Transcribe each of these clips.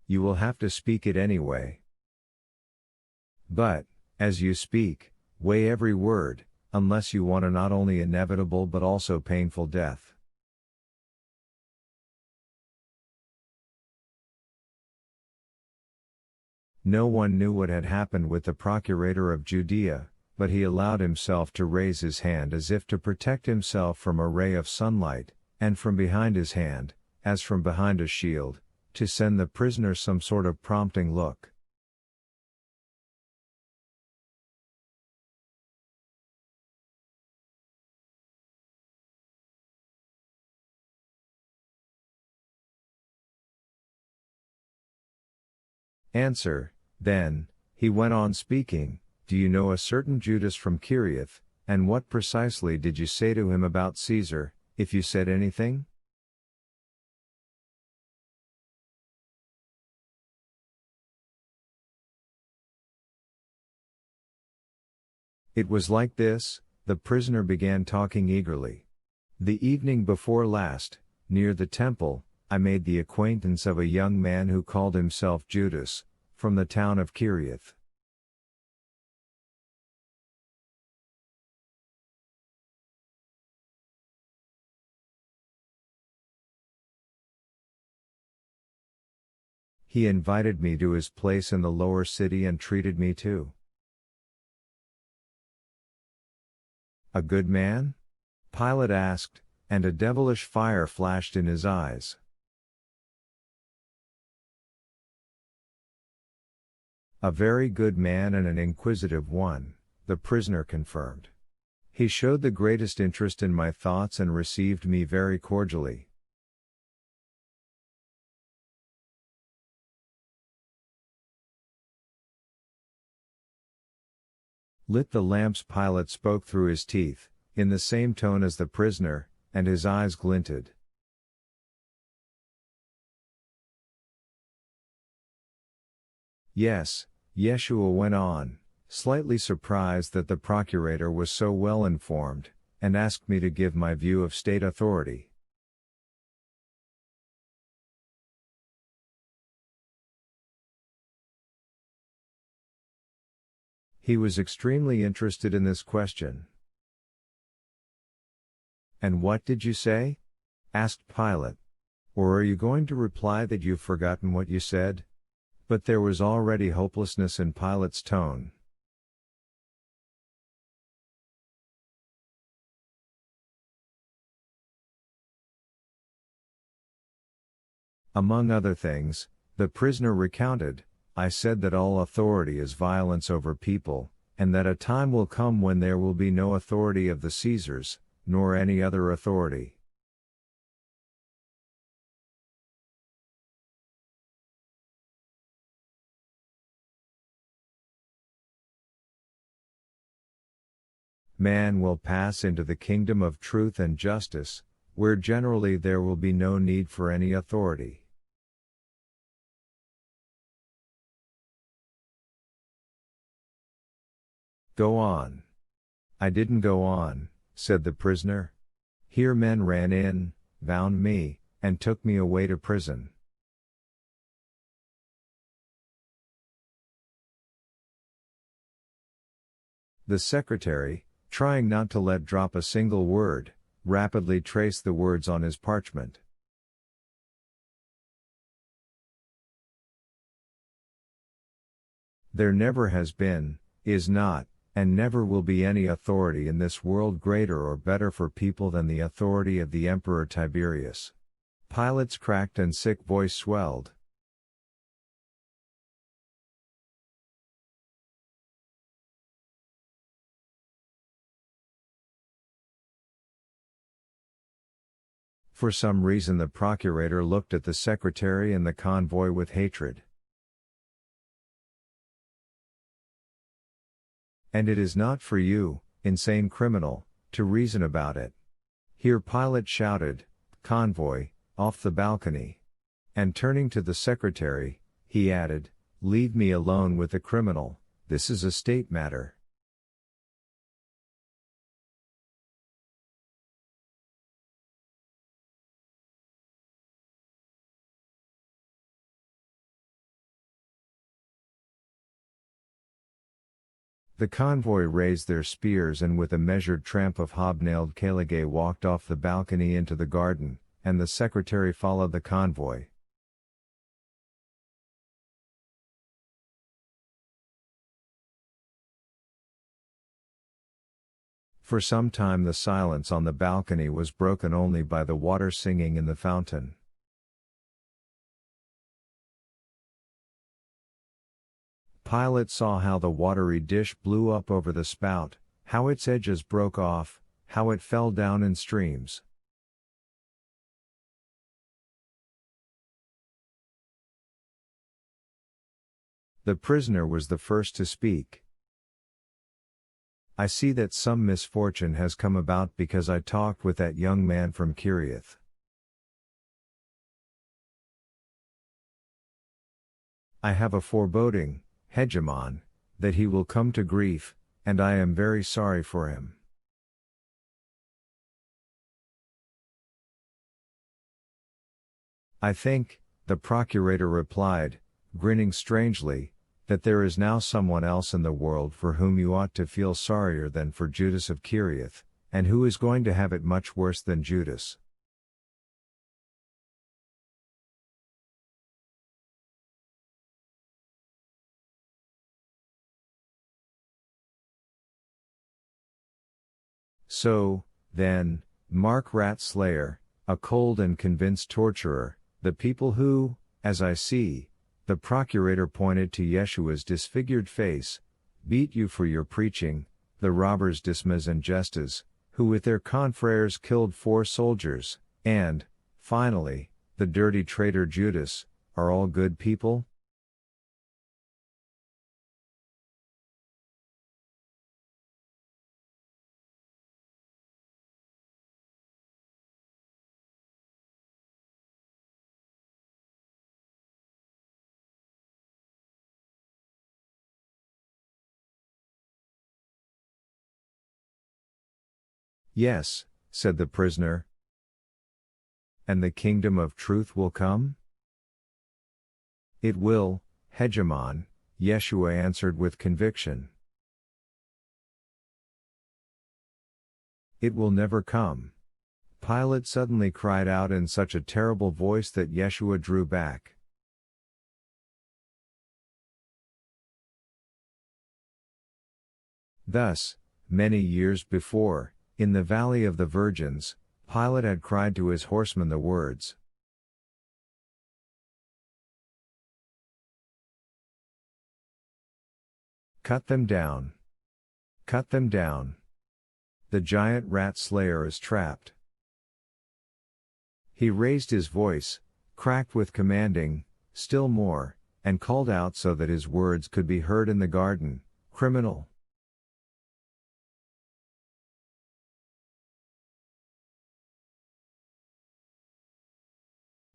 you will have to speak it anyway. But, as you speak, weigh every word, unless you want a not only inevitable but also painful death. No one knew what had happened with the procurator of Judea, but he allowed himself to raise his hand as if to protect himself from a ray of sunlight, and from behind his hand, as from behind a shield, to send the prisoner some sort of prompting look. Answer, then, he went on speaking, do you know a certain Judas from Kiriath, and what precisely did you say to him about Caesar, if you said anything? It was like this, the prisoner began talking eagerly. The evening before last, near the temple, I made the acquaintance of a young man who called himself Judas, from the town of Kiriath. He invited me to his place in the lower city and treated me too. A good man? Pilate asked, and a devilish fire flashed in his eyes. A very good man and an inquisitive one, the prisoner confirmed. He showed the greatest interest in my thoughts and received me very cordially. Lit the lamps, Pilate spoke through his teeth, in the same tone as the prisoner, and his eyes glinted. Yes, Yeshua went on, slightly surprised that the procurator was so well informed, and asked me to give my view of state authority. He was extremely interested in this question. And what did you say? Asked Pilate. Or are you going to reply that you've forgotten what you said? But there was already hopelessness in Pilate's tone. Among other things, the prisoner recounted, I said that all authority is violence over people, and that a time will come when there will be no authority of the Caesars, nor any other authority. Man will pass into the kingdom of truth and justice, where generally there will be no need for any authority. Go on. I didn't go on, said the prisoner. Here men ran in, bound me, and took me away to prison. The secretary, trying not to let drop a single word, rapidly traced the words on his parchment. There never has been, is not, and never will be any authority in this world greater or better for people than the authority of the Emperor Tiberius. Pilate's cracked and sick voice swelled. For some reason the procurator looked at the secretary and the convoy with hatred. And it is not for you, insane criminal, to reason about it. Here Pilate shouted, convoy, off the balcony. And turning to the secretary, he added, leave me alone with the criminal, this is a state matter. The convoy raised their spears and with a measured tramp of hobnailed Caligay walked off the balcony into the garden, and the secretary followed the convoy. For some time the silence on the balcony was broken only by the water singing in the fountain. Pilate saw how the watery dish blew up over the spout, how its edges broke off, how it fell down in streams. The prisoner was the first to speak. I see that some misfortune has come about because I talked with that young man from Kiriath. I have a foreboding, Hegemon, that he will come to grief, and I am very sorry for him. I think, the procurator replied, grinning strangely, that there is now someone else in the world for whom you ought to feel sorrier than for Judas of Kiriath, and who is going to have it much worse than Judas. So, then, Mark Rat Slayer, a cold and convinced torturer, the people who, as I see, the procurator pointed to Yeshua's disfigured face, beat you for your preaching, the robbers Dismas and Justus, who with their confreres killed 4 soldiers, and, finally, the dirty traitor Judas, are all good people? Yes, said the prisoner. And the kingdom of truth will come? It will, Hegemon, Yeshua answered with conviction. It will never come. Pilate suddenly cried out in such a terrible voice that Yeshua drew back. Thus, many years before, in the Valley of the Virgins, Pilate had cried to his horsemen the words, "Cut them down! Cut them down! The giant rat slayer is trapped." He raised his voice, cracked with commanding, still more, and called out so that his words could be heard in the garden, "Criminal!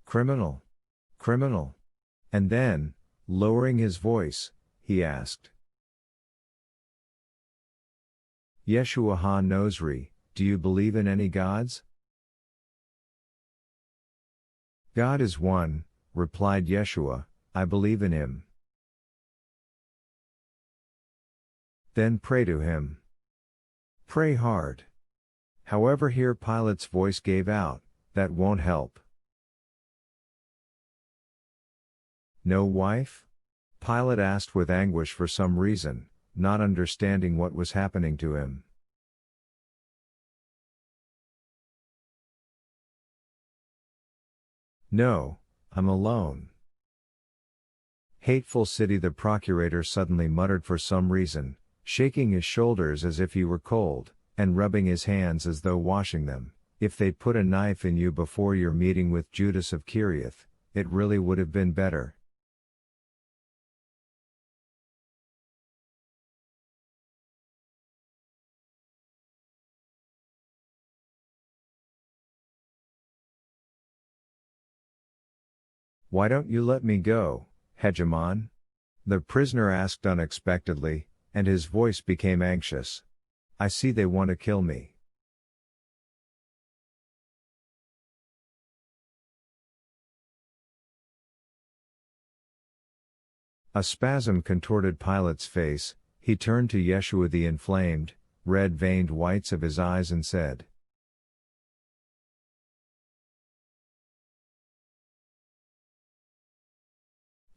Criminal! Criminal!" And then, lowering his voice, he asked, "Yeshua ha-Nosri, do you believe in any gods?" "God is one," replied Yeshua, "I believe in him." "Then pray to him. Pray hard." However, here Pilate's voice gave out, "That won't help." "No wife?" Pilate asked with anguish for some reason, not understanding what was happening to him. "No, I'm alone." "Hateful city," the procurator suddenly muttered for some reason, shaking his shoulders as if he were cold, and rubbing his hands as though washing them. "If they'd put a knife in you before your meeting with Judas of Kiriath, it really would have been better." "Why don't you let me go, Hegemon?" the prisoner asked unexpectedly, and his voice became anxious. "I see they want to kill me." A spasm contorted Pilate's face. He turned to Yeshua the inflamed, red-veined whites of his eyes and said,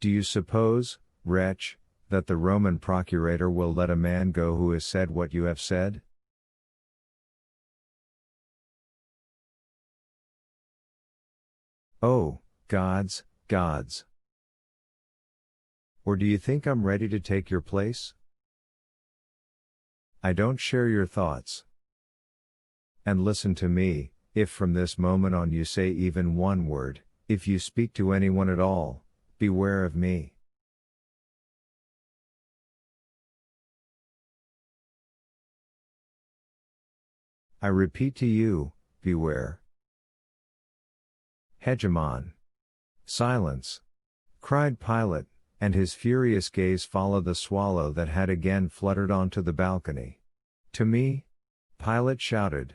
"Do you suppose, wretch, that the Roman procurator will let a man go who has said what you have said?" Oh, gods, gods! Or do you think I'm ready to take your place? I don't share your thoughts. And listen to me, if from this moment on you say even one word, if you speak to anyone at all, beware of me. I repeat to you, beware. Hegemon. Silence! Cried Pilate, and his furious gaze followed the swallow that had again fluttered onto the balcony. To me? Pilate shouted.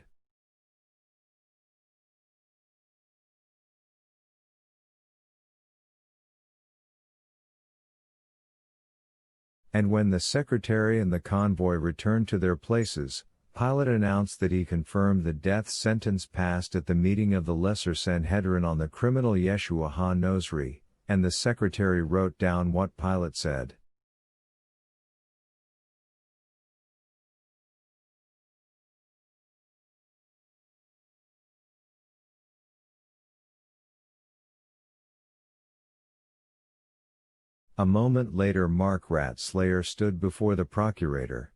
And when the secretary and the convoy returned to their places, Pilate announced that he confirmed the death sentence passed at the meeting of the Lesser Sanhedrin on the criminal Yeshua ha-Nosri, and the secretary wrote down what Pilate said. A moment later Mark Ratslayer stood before the procurator,